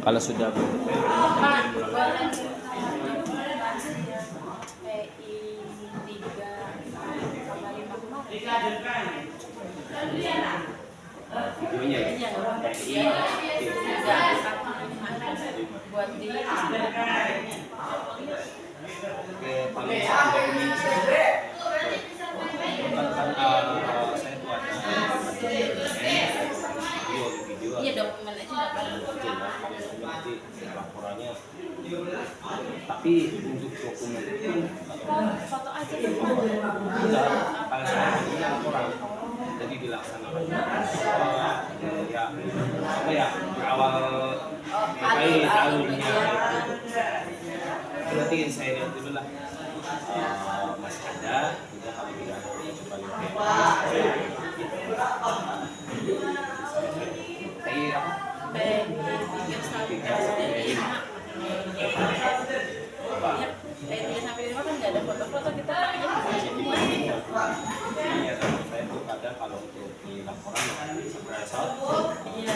Kalau sudah Pak, boleh PI 3 sama 5 kemarin. videonya ya. Iya, nggak apa-apa. PI Iya, 3 buat di Oke, paling satu dokumen kan saya tuh ada video iya dokumen aja nggak apa-apa. nanti laporannya. Tapi untuk dokumen itu Foto aja enggak, kalau saya ini laporan jadi dilaksanakan ya apa ya di awal alurnya nanti saya lihat dulu lah. Masih ada juga, kalau tidak ada coba lihat PI 3 sampai 5. Iya, PI 3 sampai 5 kan nggak ada foto-foto, kita semua. Iya, saya tuh kadang kalau untuk di laporan screenshot. Iya.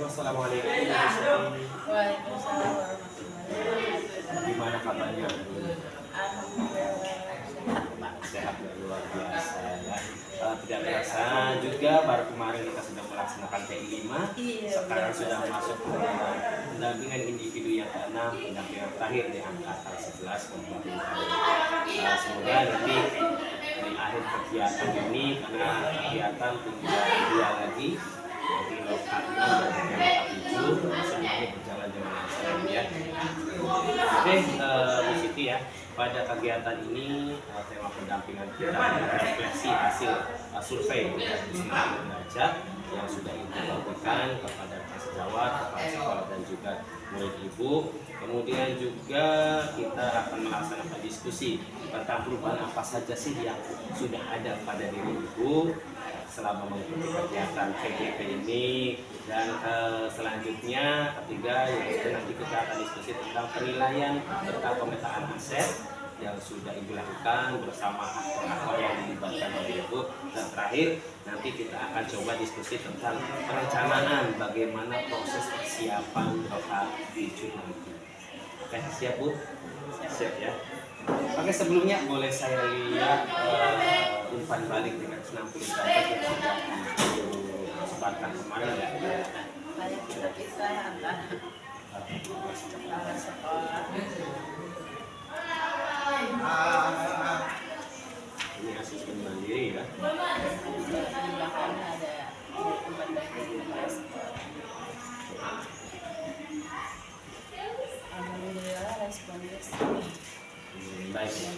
Assalamualaikum. Waalaikumsalam warahmatullahi wabarakatuh. Gimana kabarnya? Alhamdulillah Sehat ya, luar biasa ya. Tidak terasa juga baru kemarin kita sudah melaksanakan PI 5. Iya, Sekarang sudah masuk ke pendampingan individu yang ke-6, pendampingan terakhir di angkatan 11 Kabupaten Karo. Semoga nanti di akhir kegiatan ini, karena kegiatan tinggal 2 lagi, jadi lokal 6 dan lokal 7, semuanya berjalan dengan lancar ya. Oke, Bu Siti ya, pada kegiatan ini tema pendampingan kita refleksi hasil survei dari Siti Derajat yang sudah Ibu lakukan kepada sejawat, kepala sekolah dan juga murid Ibu. Kemudian juga kita akan melaksanakan diskusi tentang perubahan apa saja sih yang sudah ada pada diri Ibu selama mengikuti kegiatan PGP ini, dan selanjutnya ketiga yaitu nanti kita akan diskusi tentang penilaian tentang pemetaan aset yang sudah Ibu lakukan bersama aktor-aktor yang dilibatkan oleh Ibu, dan terakhir nanti kita akan coba diskusi tentang perencanaan bagaimana proses persiapan lokal 7 nanti. Oke, siap Bu? Siap ya. Oke, sebelumnya boleh saya lihat umpan balik dengan 60 derajat yang sudah disebarkan kemarin ya? banyak kita antara kepala sekolah. Ini asisten mandiri ya? Di belakangnya ada umpan balik kepala sekolah. Alhamdulillah responnya sih Baik ya.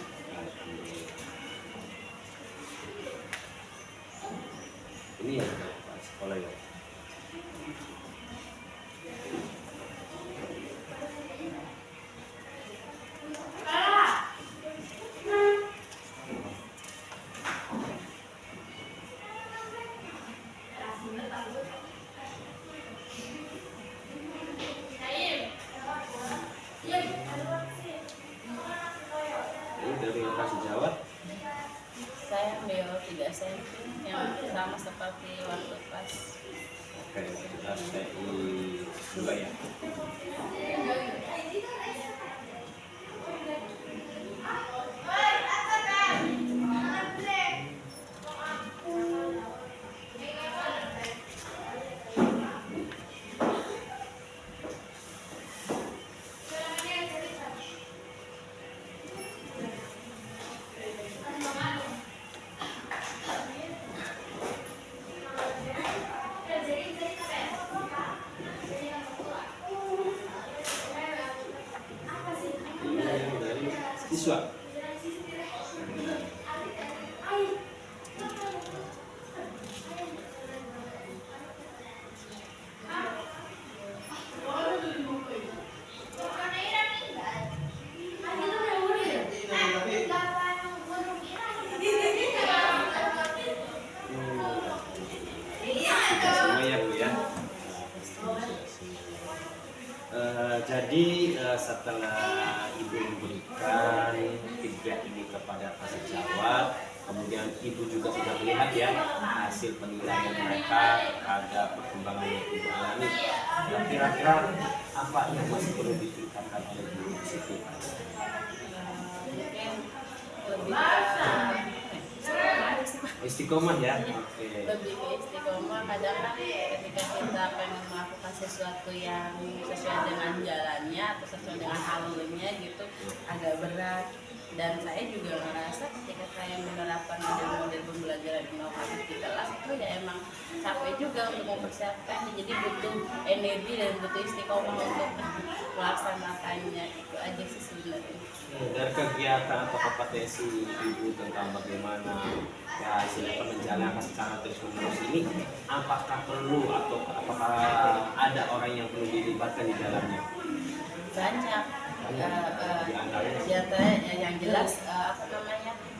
Ini ya Pak sekolah ya. Ini dari lokasi Jawa. saya ambil 3 cm yang sama seperti waktu pas. Oke, kita PI 2 ya. Siswa. Jadi setelah Ibu memberikan feedback ini kepada prasejarah, kemudian Ibu juga sudah melihat ya hasil penilaian mereka terhadap perkembangan yang Ibu alami. Dan kira-kira apa yang masih perlu ditingkatkan oleh Bu Siti? Mungkin lebih ke Istiqomah ya. Oke. lebih ke istiqomah. Kadang kan ketika kita pengen melakukan sesuatu yang sesuai dengan jalannya atau sesuai dengan alurnya gitu agak berat, dan saya juga merasa ketika saya menerapkan model-model pembelajaran inovatif di kelas itu ya emang capek juga untuk mempersiapkan, jadi butuh energi dan butuh istiqomah untuk melaksanakannya. Itu aja sih sebenarnya. Dari kegiatan atau kompetensi Ibu tentang bagaimana ya hasil penjalanan secara terus-menerus ini, apakah perlu atau apakah ada orang yang perlu dilibatkan di dalamnya? Banyak Di antaranya di antaranya yang jelas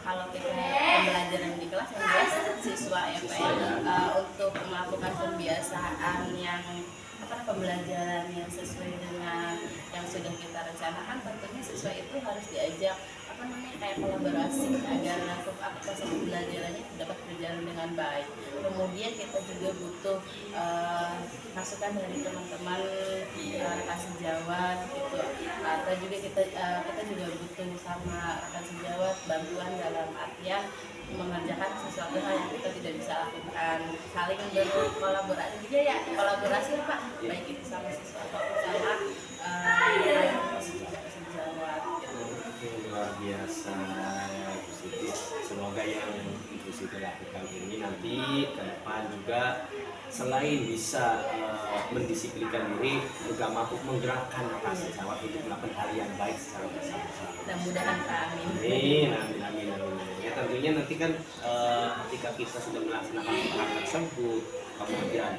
kalau kita pembelajaran di kelas yang jelas siswa ya Pak ya, untuk melakukan pembiasaan yang pembelajaran yang sesuai dengan yang sudah kita rencanakan, tentunya siswa itu harus diajak kayak kolaborasi agar proses pembelajarannya dapat berjalan dengan baik. Kemudian kita juga butuh masukan dari teman-teman rekan sejawat gitu, atau juga kita juga butuh sama rekan sejawat bantuan dalam artian mengerjakan sesuatu hal yang kita tidak bisa lakukan, saling berkolaborasi juga ya, kolaborasi Pak, baik itu sama siswa maupun sama sejawat. Luar biasa Ibu Siti. Semoga yang Ibu Siti lakukan ini nanti ke depan juga selain bisa mendisiplinkan diri, juga mampu menggerakkan prasejarah untuk melakukan hal yang baik secara bersama-sama. Mudah-mudahan Pak, amin. Amin. Ya tentunya nanti kan ketika kita sudah melaksanakan hal tersebut, kemudian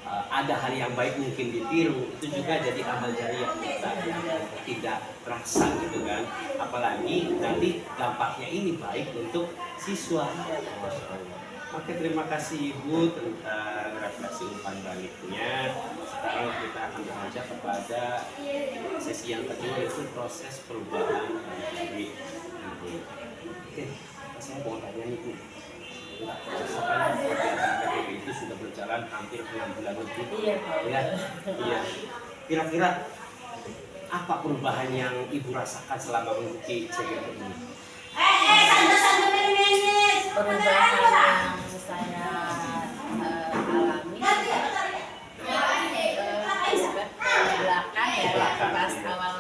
ada hal yang baik mungkin ditiru, itu juga jadi amal jariah kita yang tidak terasa gitu kan, apalagi nanti dampaknya ini baik untuk siswa. Masya Allah. Oke, terima kasih Ibu tentang refleksi umpan baliknya. Sekarang kita akan beranjak kepada sesi yang kedua, yaitu proses perubahan dari Ibu. Oke, saya mau tanya nih Bu, kegiatan PPB itu sudah berjalan hampir 6 bulan lebih. Iya. Kira-kira apa perubahan yang Ibu rasakan selama mengikuti CGP ini? Perubahan yang saya alami belakang ya, pas awal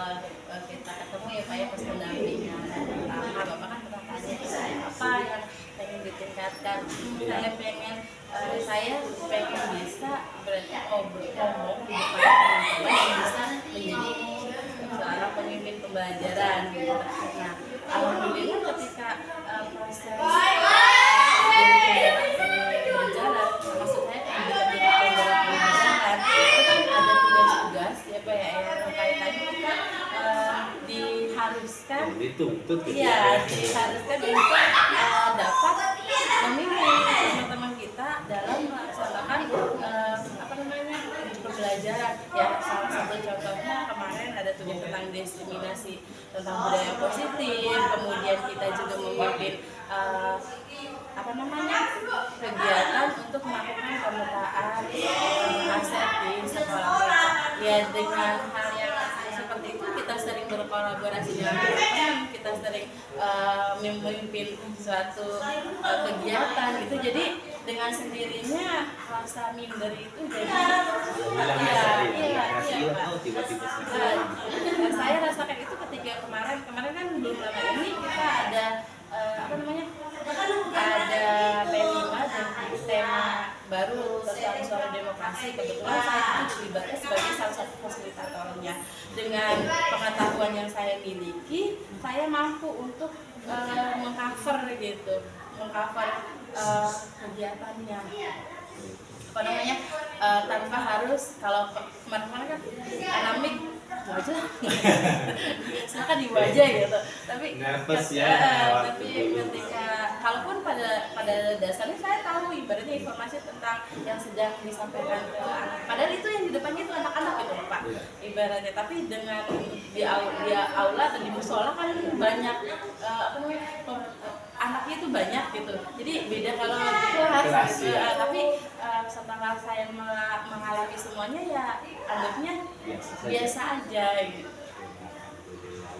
kita ketemu ya Pak ya, pas pendampingan pertama Bapak kan pernah tanya saya apa yang pengen ditingkatkan. Saya pengen bisa berarti ngomong di depan teman-teman yang bisa menjadi seorang pemimpin pembelajaran gitu. Nah, alhamdulillah ketika proses berjalan, maksud saya pembelajaran itu kan ada tugas-tugas ya Pak ya, yang kaitannya kan diharuskan dituntut gitu ya, diharuskan untuk dapat memimpin teman-teman kita dalam melaksanakan pembelajaran ya. Salah satu contohnya kemarin ada tugas tentang diskriminasi, tentang budaya positif, kemudian kita juga memimpin kegiatan untuk melakukan pemetaan aset di sekolah kita. Ya dengan hal yang seperti itu kita sering berkolaborasi dengan teman-teman, kita sering memimpin suatu kegiatan gitu. Jadi dengan sendirinya rasa minder itu jadi tiba-tiba saya rasakan itu ketika kemarin kan belum lama ini kita ada ada P5 dan tema baru tentang suara demokrasi. Kebetulan saya itu dilibatkan sebagai salah satu fasilitatornya. Dengan pengetahuan yang saya miliki, saya mampu untuk mengcover kegiatannya tanpa harus, kalau kemarin-kemarin kan akademik wajah silakan di wajah gitu, tapi nervous ya, tapi ketika kalaupun pada pada dasarnya saya tahu ibaratnya informasi tentang yang sedang disampaikan ke anak. Padahal itu yang di depannya itu anak-anak gitu Pak. Ibaratnya, tapi dengan di aula atau di musola kan banyak anaknya itu banyak gitu. Jadi beda kalau di kelas gitu. Tapi setelah saya mengalami semuanya ya anggapnya biasa aja gitu.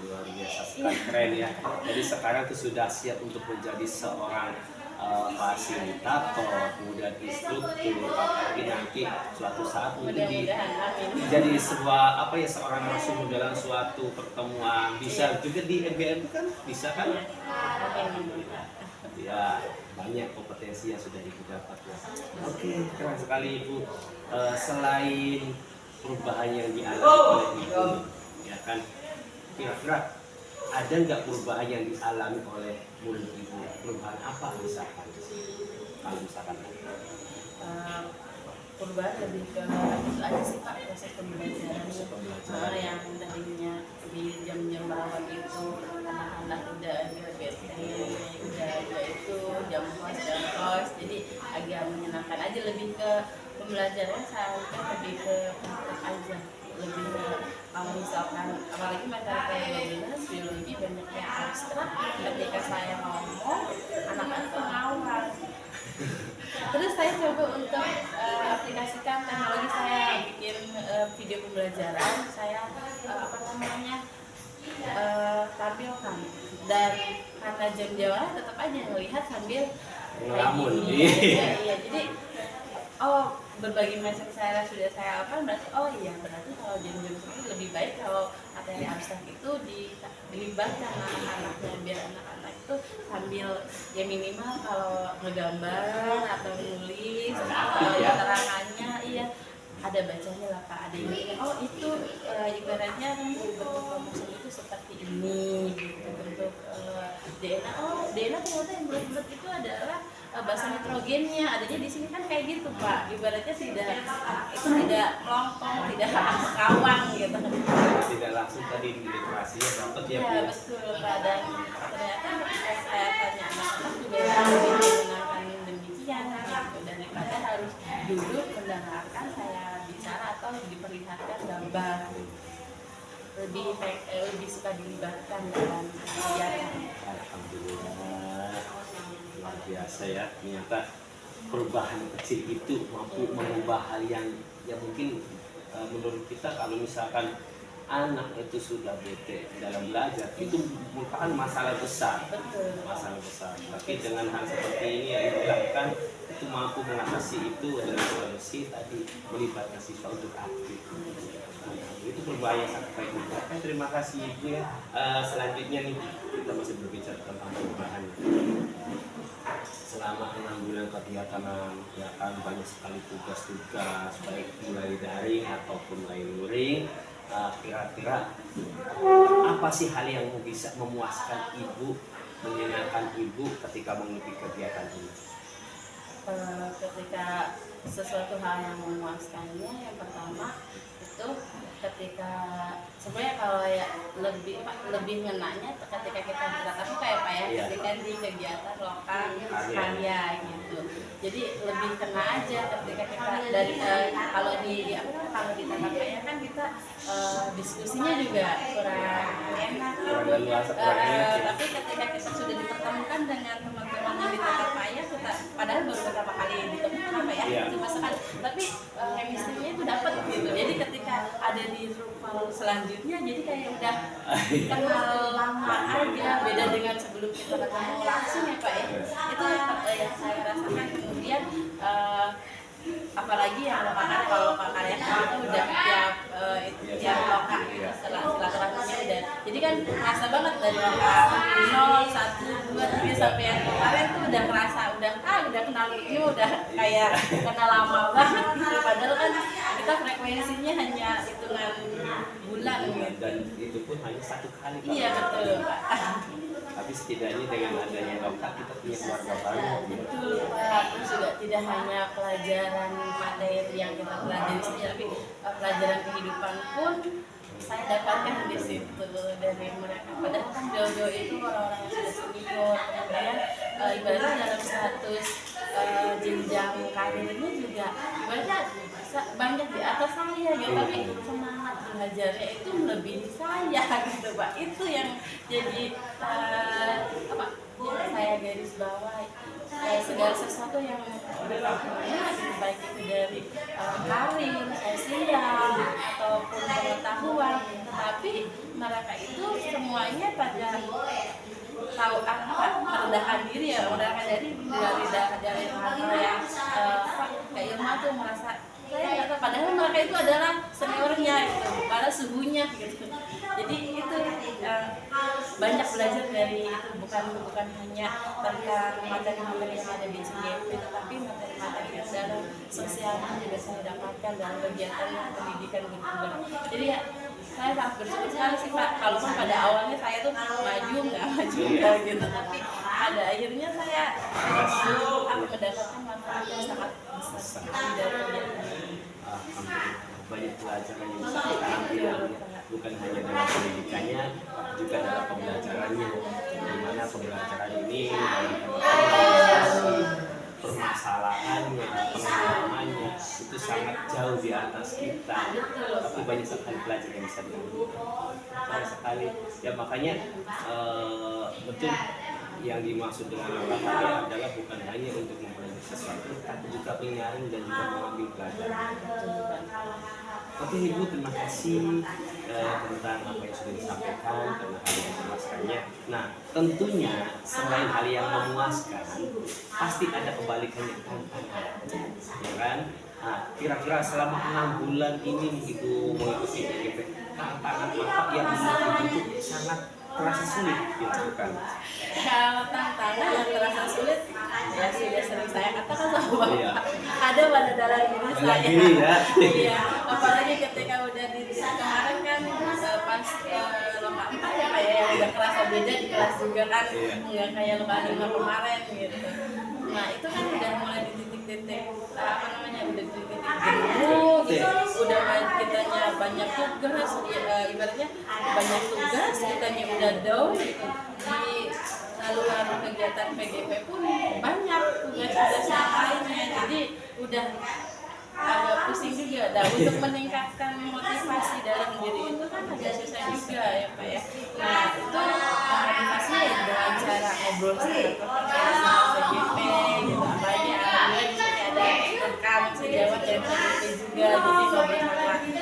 Luar biasa sekali, keren ya. Jadi sekarang tuh sudah siap untuk menjadi seorang fasilitator, kemudian instruktur, apalagi nanti suatu saat mungkin jadi sebuah seorang narasumber dalam suatu pertemuan, bisa juga di MBM itu kan bisa kan? Ya, banyak kompetensi yang sudah Ibu dapat ya. Oke, keren sekali Ibu. Selain perubahan yang dialami oleh Ibu, ya kan, kira-kira ada nggak perubahan yang dialami oleh murid Ibu? Perubahan apa misalkan? Kalau misalkan perubahan lebih ke itu aja sih Pak, proses pembelajaran yang tadinya di jam-jam rawan itu anak-anak udah agak bete, udah itu jam kos, jadi agak menyenangkan aja, lebih ke pembelajaran saya lebih ke praktek aja, lebih ke kalau misalkan apalagi materi biologi banyak yang abstrak, ketika saya ngomong anak-anak tuh ngawal. Terus saya coba untuk aplikasikan teknologi, saya bikin video pembelajaran, saya tampilkan, dan karena jam-jamnya tetap aja ngelihat sambil ngelamun. Iya, jadi berbagai macam saya sudah saya lakukan, berarti berarti kalau jam-jam seperti lebih baik kalau materi abstrak itu dilibatkan anak-anaknya, biar anak-anak itu sambil ya minimal kalau ngegambar atau nulis keterangannya ada bacanya lah Pak, ada ini itu ibaratnya bentuk kromosom itu seperti ini gitu, bentuk DNA DNA ternyata yang bulat-bulat itu adalah basa nitrogennya adanya di sini kan kayak gitu Pak, ibaratnya tidak melongkong, tidak kawang gitu, tidak langsung tadi di literasinya dapat ya Bu. Betul Pak, dan ternyata ketika saya tanya anak-anak juga lebih menyenangkan demikian gitu, daripada harus duduk mendengarkan saya bicara atau diperlihatkan gambar, lebih suka dilibatkan dalam kegiatan. Alhamdulillah, luar biasa ya, ternyata perubahan kecil itu mampu mengubah hal yang mungkin menurut kita kalau misalkan anak itu sudah bete dalam belajar itu merupakan masalah besar. Tapi dengan hal seperti ini yang dilakukan itu mampu mengatasi itu dengan solusi tadi, melibatkan siswa untuk aktif. Itu berbahaya sangat baik. Terima kasih Ibu ya. Selanjutnya nih kita masih berbicara tentang perubahan. Selama 6 bulan kegiatan ya kan banyak sekali tugas-tugas baik mulai daring ataupun mulai luring. Kira-kira apa sih hal yang bisa memuaskan Ibu, menyenangkan Ibu ketika mengikuti kegiatan ini? Ketika sesuatu hal yang memuaskannya, yang pertama itu ketika sebenarnya kalau ya lebih ngenanya ketika kita bertatap muka ya Pak ya, ketika di kegiatan lokal karya gitu, jadi lebih kena aja ketika kita dari kalau di tatap muka kan kita diskusinya juga kurang enak gitu, tapi ketika kita sudah dipertemukan dengan teman-teman yang di tatap muka kita padahal baru beberapa kali ditemukan apa ya, cuma sekali, tapi chemistry-nya itu dapat gitu, jadi ketika ada di ruang selanjutnya jadi kayak udah kenal lama aja, beda dengan sebelum kita ketemu langsung ya Pak ya, itu yang saya rasakan. Kemudian apalagi yang lokal, kalau lokal karya kan itu udah tiap lokal gitu, silaturahminya udah, jadi kan kerasa banget dari lokal 0, 1, 2, 3 sampai yang kemarin tuh udah kerasa udah kenal ini, udah kayak kenal lama banget gitu, padahal kan kita frekuensinya hanya hitungan bulan gitu. Dan itu pun hanya 1 kali. Iya betul Pak. Tapi setidaknya dengan adanya lokal kita punya keluarga baru. Betul Pak. Terus juga tidak hanya pelajaran materi yang kita pelajari saja, tapi pelajaran kehidupan pun saya dapatkan di situ dari mereka. Padahal kan jauh-jauh itu orang-orang yang sudah senior, kemudian ibaratnya dalam status jenjang karirnya juga ibaratnya banyak di atas saya gitu, tapi semangat belajarnya itu melebihi saya gitu Pak. Itu yang jadi apa yang saya garis bawahi. Segala sesuatu yang berlakunya baik itu dari karir, sosial ataupun pengetahuan, tapi mereka itu semuanya pada tahu apa merendahkan diri ya, merendahkan diri dari hal-hal yang kayak ilmu tuh merasa saya nggak tahu, padahal mereka itu adalah seniornya gitu, padahal suhunya gitu. Jadi itu banyak belajar dari itu, bukan hanya tentang materi-materi yang ada di CGP, tetapi materi-materi yang dalam sosialnya juga saya dapatkan dalam kegiatan pendidikan guru. Jadi ya saya sangat bersyukur sekali sih Pak, kalaupun pada awalnya saya tuh maju nggak gitu, tapi pada akhirnya saya mendapatkan manfaat yang sangat besar dari kegiatan ini. Banyak pelajaran yang bisa kita ambil, bukan hanya dalam pendidikannya, juga dalam pembelajarannya. Di mana pembelajaran ini permasalahannya, pengalamannya itu sangat jauh di atas kita, tapi banyak sekali pelajaran yang bisa diambil. Banyak sekali ya, makanya betul yang dimaksud dengan olahraga adalah bukan hanya untuk mempelajari sesuatu, tapi juga menyaring dan juga mengambil pelajaran. Oke Ibu, terima kasih tentang apa yang sudah disampaikan, karena hal yang memuaskannya. Nah, tentunya selain hal yang memuaskan, pasti ada kebalikannya, tantangan, ya kan? Nah, kira-kira selama 6 bulan ini Ibu mengikuti PGP, tantangan apa yang menurut Ibu sangat terasa sulit dilakukan? Kalau tantangan yang terasa sulit ya sudah sering saya katakan sama Bapak, ada pada dalam diri saya. Iya, apalagi ketika udah di kemarin kan pas lomba 4 ya Pak ya, yang udah kerasa beda di kelas juga kan, nggak kayak lomba 5 kemarin gitu. Nah itu kan udah mulai di titik-titik apa namanya, udah di titik jenuh gitu, udah kitanya banyak tugas, ibaratnya banyak tugas, kitanya udah down gitu. Di luar kegiatan PGP pun banyak tugas-tugas yang lainnya, jadi udah agak pusing juga. Dan untuk meningkatkan motivasi dalam diri itu kan agak susah juga ya Pak ya. Nah itu motivasi dengan cara ngobrol sama PGP gitu, apalagi alhamdulillah di sini ada rekan sejawat dari PGP juga, jadi ngobrol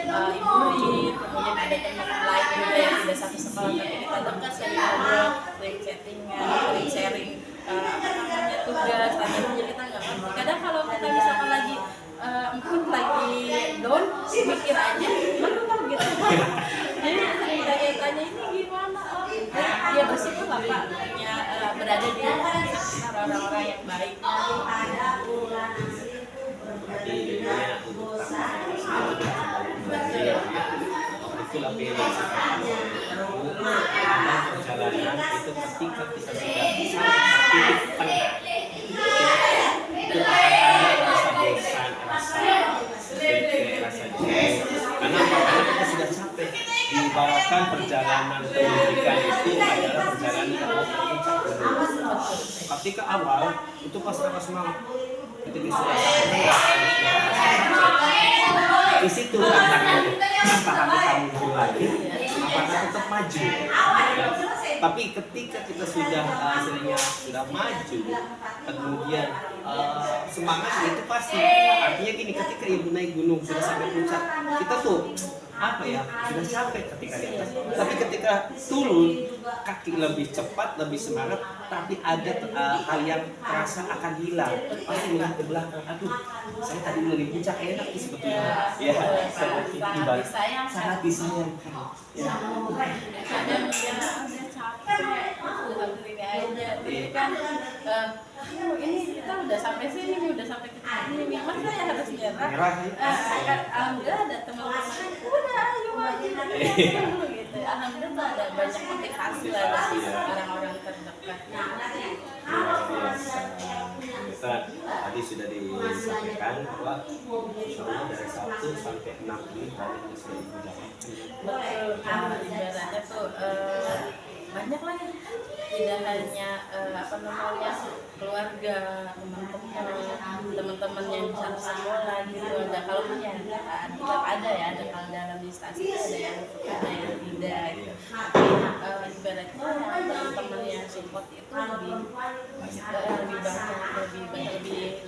sama Ibu Rin, kemudian ada teman lain juga yang tidak satu sekolah tapi kita dekat, sering ngobrol, sering chattingan, sering sharing apa namanya tugas, tanya-tanya kita nggak ngerti. Kadang kalau kita misalkan lagi mungkin lagi down, mikir aja gimana gitu. Jadi sering tanya-tanya ini gimana, ya bersyukur lah Pak punya berada di sekitar orang-orang yang baik. Jadi intinya untuk itulah yang disampaikan dalam perjalanan itu, ketika kita sudah sampai titik tengah itu akan ada rasa bosan, rasa bete, rasa jenuh. Karena kita sudah capek. Diibaratkan perjalanan pendidikan itu adalah perjalanan ke puncak gunung. Ketika awal itu pas semangat, ketika sudah sampai di situ tantangannya, apakah kita muncul lagi, apakah tetap maju. Tapi ketika kita sudah sudah maju, kemudian semangatnya itu pasti. Artinya gini, ketika Ibu naik gunung sudah sampai puncak, kita tuh apa ya, sudah capek ketika di atas. Tapi ketika turun, kaki lebih cepat, lebih semangat, tapi ada hal yang terasa akan hilang. Pasti melihat ke belakang, aduh, saya tadi lebih puncak, enak sih sebetulnya. Ya, seperti ibarat sangat disayangkan. Ya. Kadang ya udah capek, udah begini aja. Jadi kan ini kita udah sampai sini nih, udah sampai titik ini, masa ya harus nyerah? Alhamdulillah ada teman-teman, udah ayo maju dulu gitu. Alhamdulillah ada banyak motivasi lah dari orang-orang terdekat. Luar biasa. Tadi sudah disampaikan bahwa insya Allah dari 1 sampai 6 ini banyak yang sudah Ibu dapatkan. Betul, ibaratnya tuh banyak lah ya tidak hanya keluarga, teman-teman yang di satu sekolah gitu. Ada kalaupun ya tetap ada ya, ada kalau dalam instansi itu ada yang tidak. Tapi ibaratnya teman-teman yang support itu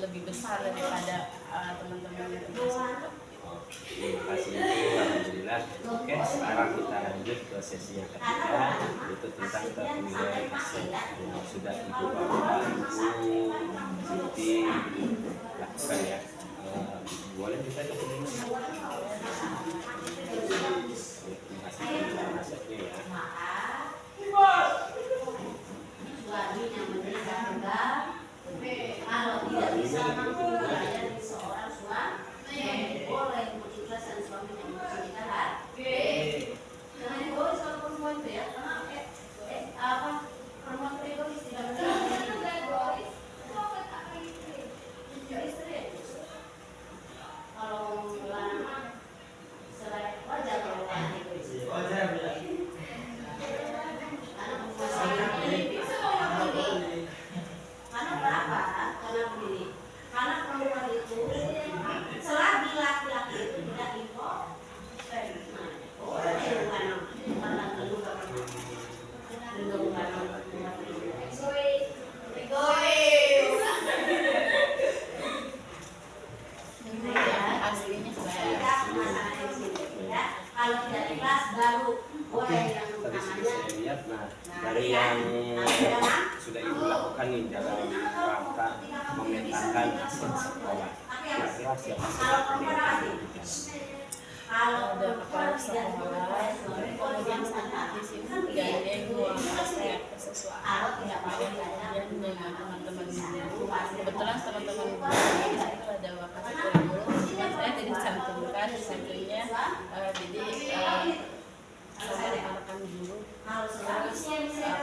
lebih besar daripada teman-teman yang tidak support. Terima kasih Ibu, alhamdulillah. Oke, sekarang kita lanjut ke sesi yang ketiga, yaitu tentang penilaian hasil yang sudah Ibu bapak Ibu Siti lakukan ya. Boleh kita ketemu? Terima kasih penilaian hasilnya ya. Kalau tidak bisa mengukur seorang suami boleh ikhlas dan suaminya menikah. Jangan egois kalau perempuan itu ya, karena perempuan itu egois tidak menikah. Istri kalau lanang selain wajar kalau lanang egois. Karena berapa? Karena begini. Karena perempuan itu selagi laki-laki itu tidak info, Aslinya kalau tidak ikhlas baru boleh yang Tadi sudah saya lihat, dari yang sudah Ibu lakukan nih dalam rangka memetakan aset sekolah, kira-kira siapa saja yang diberikan? ada kepala sekolah, kemudian di sini gandeng uang aset kesesuaian kemudian dengan teman-teman guru. Kebetulan teman-teman guru itu ada wakasi kurikulum, saya jadi cantumkan satunya, jadi sama rekan-rekan guru. Terus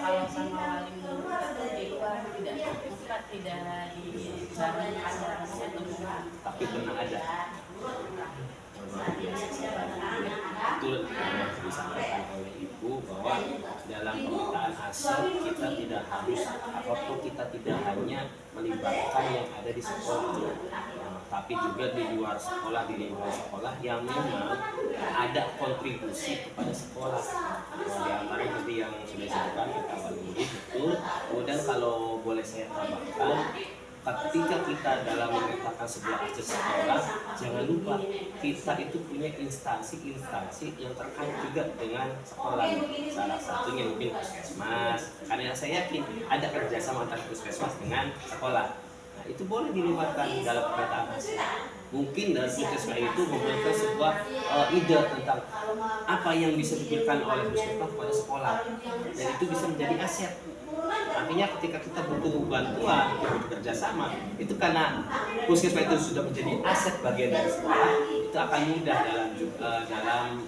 kalau sama wali murid itu di luar tidak dijalankan dalam satu bulan. Tapi pernah ada. Betul yang disampaikan oleh Ibu bahwa dalam pemetaan aset kita tidak harus atau kita tidak hanya melibatkan yang ada di sekolah, tapi juga di luar sekolah, di lingkungan sekolah yang memang ada kontribusi kepada sekolah. Di antara tadi yang sudah disebutkan kita wali murid betul. Kemudian kalau boleh saya tambahkan, ketika kita dalam memetakan sebuah aset sekolah, jangan lupa kita itu punya instansi-instansi yang terkait juga dengan sekolah. Salah satunya mungkin puskesmas, karena saya yakin ada kerjasama antara puskesmas dengan sekolah. Nah, itu boleh dilibatkan dalam pemetaan aset. Mungkin dari puskesmas itu memberikan sebuah ide tentang apa yang bisa diberikan oleh puskesmas kepada sekolah, dan itu bisa menjadi aset. Artinya ketika kita butuh bantuan, bekerja sama, itu karena puskesmas itu sudah menjadi aset bagian dari sekolah, itu akan mudah dalam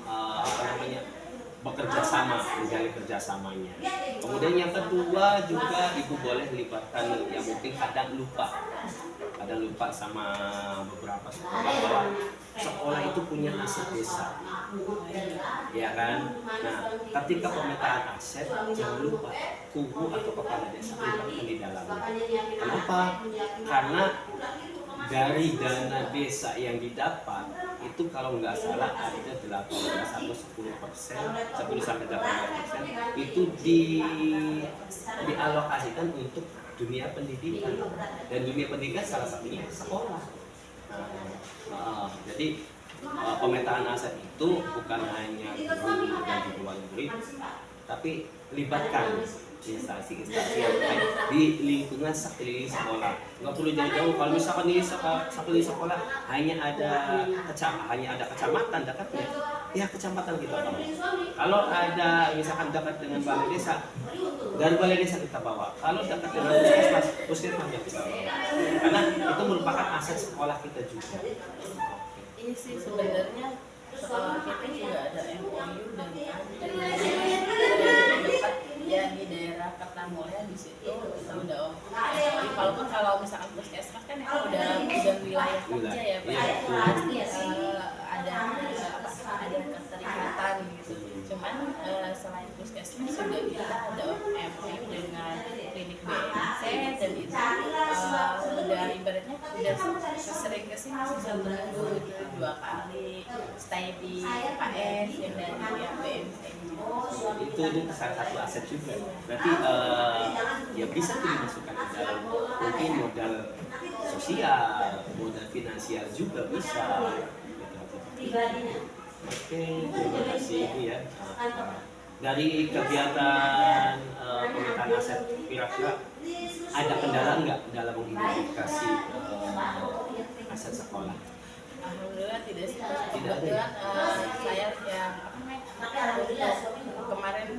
bekerja sama, menjalin kerjasamanya. Kemudian yang kedua juga Ibu boleh libatkan yang mungkin kadang lupa sama beberapa sekolah bahwa sekolah itu punya aset desa, ya kan? Nah, ketika pemetaan aset jangan lupa kubu atau kepala desa libatkan di dalamnya. Kenapa? Karena dari dana desa yang didapat itu kalau nggak salah ada 8 sampai 10% itu dialokasikan untuk dunia pendidikan, dan dunia pendidikan salah satunya sekolah. Jadi pemetaan aset itu bukan hanya guru dan juga wali murid, tapi libatkan instansi-instansi yang lain di lingkungan sekeliling sekolah. Nggak perlu jauh-jauh. Kalau misalkan di sekeliling sekolah hanya ada kecamatan dekatnya, ya kecamatan kita bawa. Kalau ada misalkan dekat dengan balai desa, dari balai desa kita bawa. Kalau dekat dengan puskesmas yang kita bawa. Karena itu merupakan aset sekolah kita juga. Ini sih sebenarnya sekolah kita juga ada MOU dan ya di daerah Kertamulya di situ kita udah jadi walaupun kalau misalkan puskesmas kan itu udah wilayah kerja ya Pak, pasti ada keterikatan gitu. Cuman selain puskesmas juga kita ada OMM dengan klinik BMC, dan itu udah ibaratnya udah sering kesini sih, satu minggu itu 2 kali stay di KS yang dari pihak BMC. Itu salah satu aset juga. Berarti ya bisa tuh dimasukkan ke dalam mungkin modal sosial, modal finansial juga bisa. Oke, terima kasih Bu ya. Dari kegiatan pemetaan aset, kira-kira ada kendala nggak dalam mengidentifikasi aset sekolah? Alhamdulillah tidak sih. Tidak ada. Kebetulan saya yang kemarin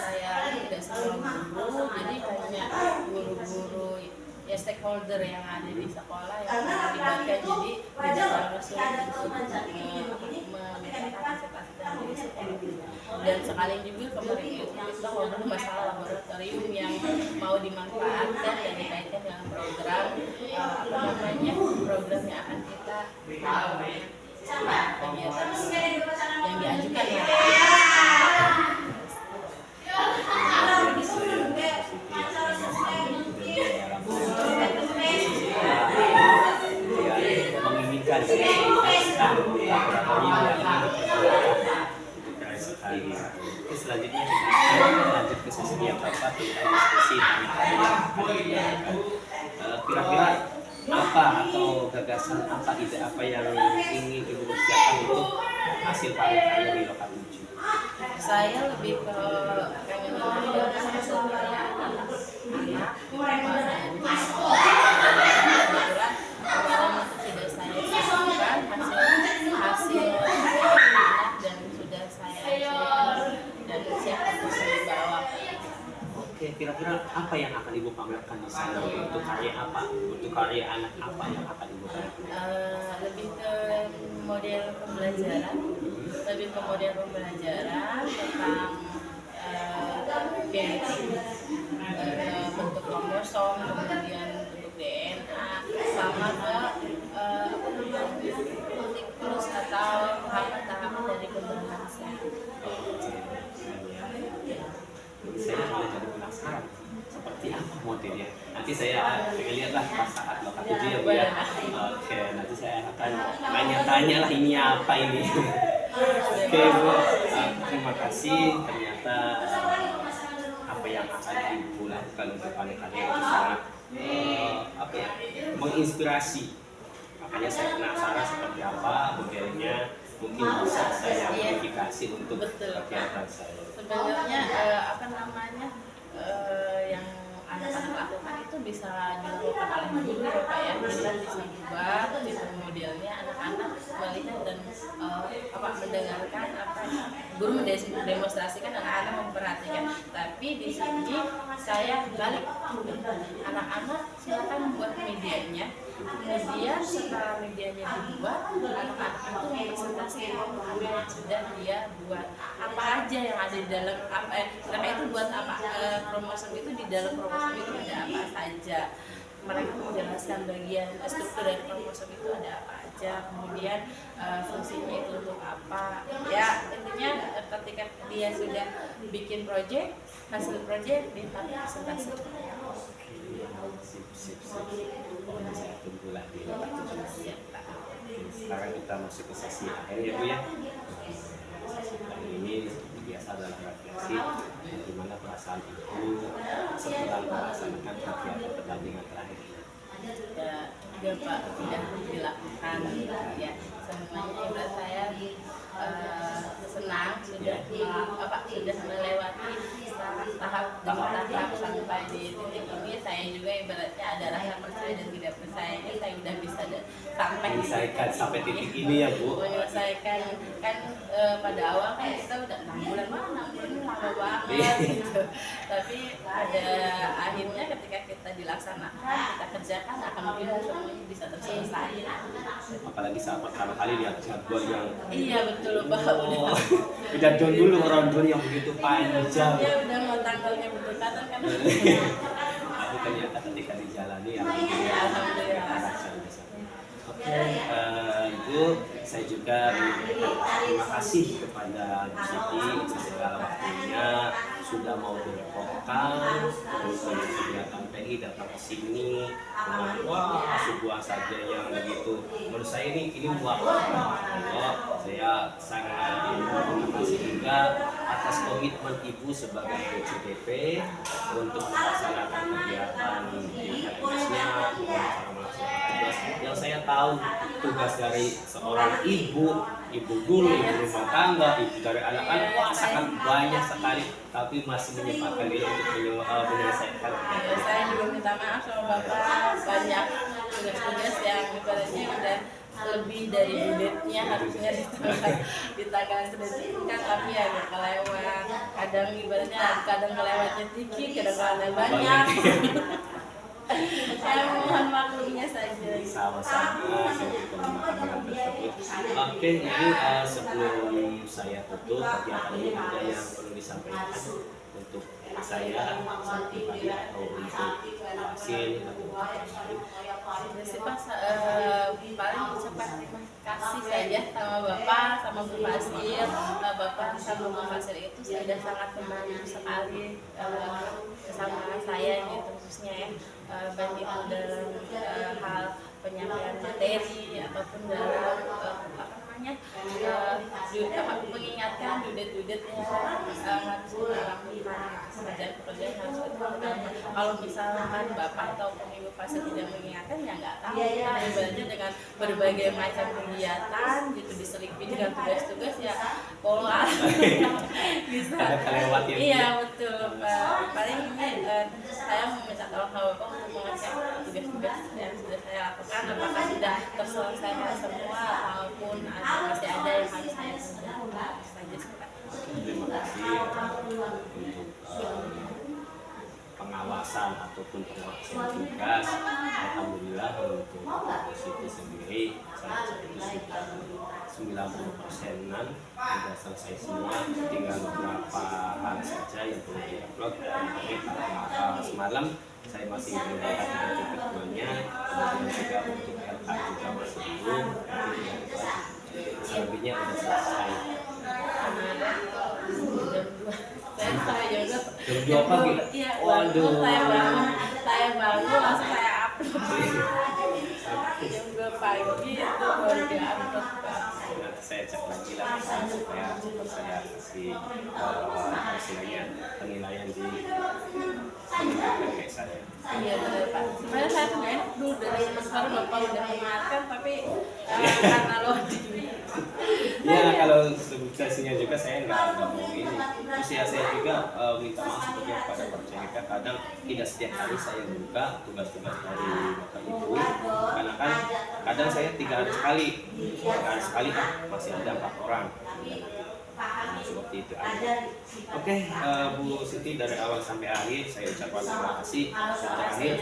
saya tidak semua guru, jadi hanya guru-guru ya stakeholder yang ada di sekolah yang dilibatkan, jadi tidak terlalu sulit untuk memetakan kapasitas dari sekolah. Dan sekali juga kemarin itu kita ngobrol masalah laboratorium yang mau dimanfaatkan dan dikaitkan dengan program program yang akan kita kegiatan yang diajukan ya. Menginginkan laboratorium yang keren sekali. Oke, selanjutnya kita lanjut ke sesi yang keempat, tentang diskusi kira-kira apa atau gagasan apa, ide apa yang ingin Ibu siapkan untuk hasil panen di lokal 7? Saya lebih ke pengen mengajarkan hasil karya anak-anak. Kebetulan kemarin sudah saya siapkan hasil anak dan sudah saya siapkan dan siap untuk saya bawa. Oke, kira-kira apa yang akan Ibu pamerkan di sana? Untuk karya apa? Untuk karya anak apa yang akan Ibu pamerkan? Lebih ke model pembelajaran, tentang genetik, bentuk kromosom, kemudian bentuk DNA, sama ke siklus atau tahapan-tahapan dari pembentukan sel. Saya mulai jadi penasaran seperti apa modelnya. Nanti saya pengen lihatlah pas saat lokal 7 ya Bu ya. Oke, nanti saya akan tanya-tanya lah ini apa ini. Oke Bu, terima kasih. Ternyata apa yang akan Ibu lakukan untuk karya-karya itu sangat apa ya, menginspirasi. Makanya saya penasaran seperti apa modelnya. Mungkin bisa saya modifikasi untuk kegiatan saya. Sebenarnya yang anak-anak lakukan itu bisa dilakukan oleh guru ya Pak ya. Kita bisa buat sistem modelnya, anak-anak melihat dan mendengarkan apa guru mendemonstrasikan, anak-anak memperhatikan. Tapi di sini saya balik, anak-anak silakan buat medianya. Kemudian setelah medianya dibuat, anak-anak itu mempresentasikan apa yang sudah dia buat, apa aja yang ada di dalam mereka itu buat apa, kromosom itu di dalam kromosom itu ada apa saja. Mereka menjelaskan bagian struktur dari kromosom itu ada apa aja, kemudian fungsinya itu untuk apa. Ya intinya ketika dia sudah bikin proyek, hasil proyek dipresentasikan. Sip. Pokoknya saya tunggu lah di lokal 7. Sekarang kita masuk ke sesi akhir ya Bu ya. Sesi akhir ini seperti biasa adalah refleksi bagaimana perasaan Ibu setelah melaksanakan kegiatan pertandingan terakhir ini. Ya Pak, sudah dilakukan ya semuanya. Ibarat saya senang sudah melewati tahap sampai di titik ini. Saya juga ibaratnya ada rasa percaya dan tidak percayanya, saya udah bisa sampai titik ini ya Bu. Menyelesaikan kan pada awal kan kita udah 6 bulan lama banget gitu. Tapi pada akhirnya ketika kita dilaksanakan, kita kerjakan, akan semuanya bisa terselesai. Apalagi saat pertama kali lihat jadwal yang betul Pak. Udah down dulu ronton yang begitu panjang. Iya udah mau tanggalnya berdekatan kan. Tapi ternyata ketika dijalani Alhamdulillah. Oke, Ibu saya juga menyampaikan terima kasih kepada Bu Siti atas segala waktunya sudah mau direpotkan untuk kegiatan PI datang ke sini dengan wah sebuah saja yang begitu menurut saya ini waktu Allah. Saya sangat terima kasih juga atas komitmen Ibu sebagai CDP untuk melaksanakan kegiatan di HMS-nya dengan cara melaksanakan tugas yang saya tahu tugas dari seorang ibu guru, ibu rumah tangga, ibu dari anak-anak, wah sangat banyak sekali, tapi masih menyempatkan diri untuk menyelesaikan. Saya juga minta maaf sama Bapak, banyak tugas-tugas yang ibaratnya udah lebih dari budgetnya harusnya di tanggal sudah kan, tapi ya agak kelewat. Kadang ibaratnya kelewatnya dikit, kadang banyak. Saya mohon maklumnya saja. Sama-sama, saya juga memaafkan tersebut. Oke, Ibu, sebelum saya tutup, kegiatan ini ada yang perlu disampaikan untuk saya pribadi atau untuk pasien atau paling ucapan terima kasih saja sama Bapak, sama Bu Fasil. Bapak sama Bu Fasil itu sudah sangat membantu sekali sama saya gitu, khususnya ya, baik itu dalam hal penyampaian materi ataupun dalam mengingatkan dudet-dudet yang harus dilakukan, pekerjaan harus dilakukan. Kalau misalkan Bapak atau Ibu Fasil tidak mengingatkan ya nggak tahu, karena ibaratnya dengan berbagai macam kegiatan gitu diselipi dengan tugas-tugas ya pola bisa kelewat ya. Iya betul Pak. Paling saya meminta tolong sama Bapak untuk mengecek tugas-tugas yang sudah saya lakukan apakah sudah terselesaikan semua ataupun masih ada yang harus saya kerjakan saja sih Pak. Terima kasih untuk pengawasan ataupun pengawasan tugas. Alhamdulillah untuk Siti sendiri sudah 90%-an sudah selesai semua, tinggal beberapa hal saja yang perlu diupload. Semalam saya masih melihat dari keduanya, kemudian juga untuk LK juga masih belum, selebihnya sudah selesai. Jam 2 pagi. Iya, Waduh. saya bangun langsung saya upload. Jam 2 pagi itu baru dia upload. Nanti saya cek lagi lah supaya saya kasih hasilnya penilaian di kayak saya. Iya benar Pak. Sebenarnya saya tuh nggak enak dulu dari sementara Bapak udah mengingatkan, tapi karena loading. Ya kalau substansinya juga saya nggak mau ini. Terus ya saya juga minta maaf sebagai pada percaya kadang tidak setiap hari saya buka tugas-tugas dari Bapak Ibu, karena kan kadang saya 3 hari sekali masih ada 4 orang. Nah, seperti itu aja. Oke, Bu Siti dari awal sampai akhir saya ucapkan terima kasih. Terakhir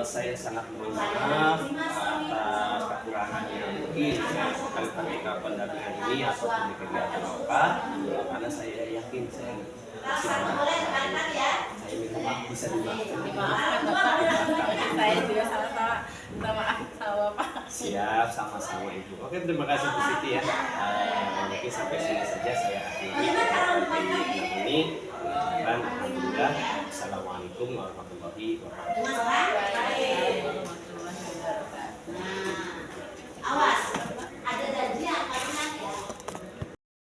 saya sangat mohon maaf atas kekurangan yang mungkin saya ketika pendampingan ini ataupun di kegiatan apa, karena saya yakin saya masih banyak saya minta maaf, bisa dimaafkan. Dimaafkan Bapak. Saya juga sama-sama minta maaf sama Bapak. Siap, sama-sama Ibu. Oke, terima kasih Bu Siti ya. Mungkin sampai sini saja saya akhiri ini. Alhamdulillah. Assalamualaikum warahmatullahi wabarakatuh.